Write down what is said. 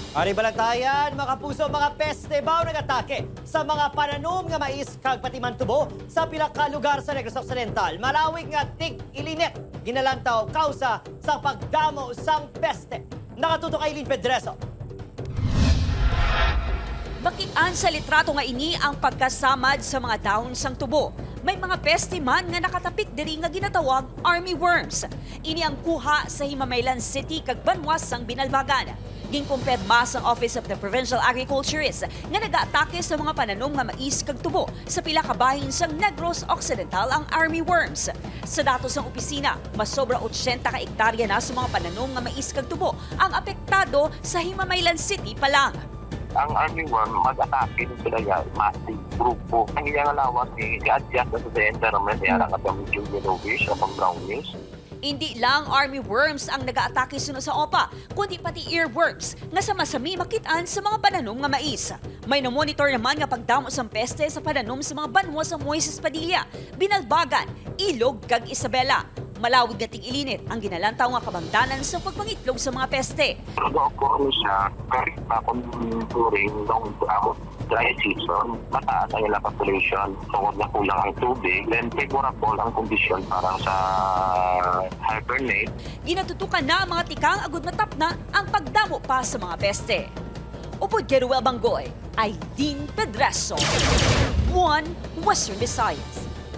Ari balagtayan, mga puso, mga peste baw nag-atake sa mga pananum nga mais kag pati man tubo sa pila ka lugar sa Negros Occidental. Malawig nga tig-ilinit ginalantaw kausa sa pagdamo sang peste. Nakatuto kay Lin Pedreso. Makitaan sa litrato nga ini ang pagkasamad sa mga dahon sang tubo. May mga peste man nga nakatapik diri nga ginatawag armyworms. Ini ang kuha sa Himamaylan City kag Banwas sang Binalbagan. Ginkumpirma sa Office of the Provincial Agriculturist nga nag-atake sa mga pananom nga mais kag tubo sa pila ka bahin sang Negros Occidental ang armyworms. Sa datos ng opisina, mas sobra 80 ka hektarya na sa mga pananom nga mais kag tubo ang apektado sa Himamaylan City pa lang. Ang armyworm, mag-atake din sila yan, massive grupo. Ang iyang alawas i-adjust sa environment, yan ang atong yung yellowish o pang brownish. Hindi lang armyworms ang nag-aatake suno sa OPA, kundi pati earworms nga sama-sami makitaan sa mga pananom nga mais. May namonitor naman nga pagdamo sa peste sa pananom sa mga banwa sa Moises Padilla, Binalbagan, Ilog kag Isabela. Malawig na tig-ilinit ang ginalantaw nga kabangdanan sa pagpangitlog sa mga peste. Nag-occur siya kahit pa kung during long dry season, mataas ang ilang population, tungkol na kulang ang tubig, then favorable ang kondisyon para sa hibernate. Ginatutukan na ang mga tikang agud matap na ang pagdamo pa sa mga peste. Upod Jeruel Banggoy, ay Din Pedreso. 1 Western Visayas.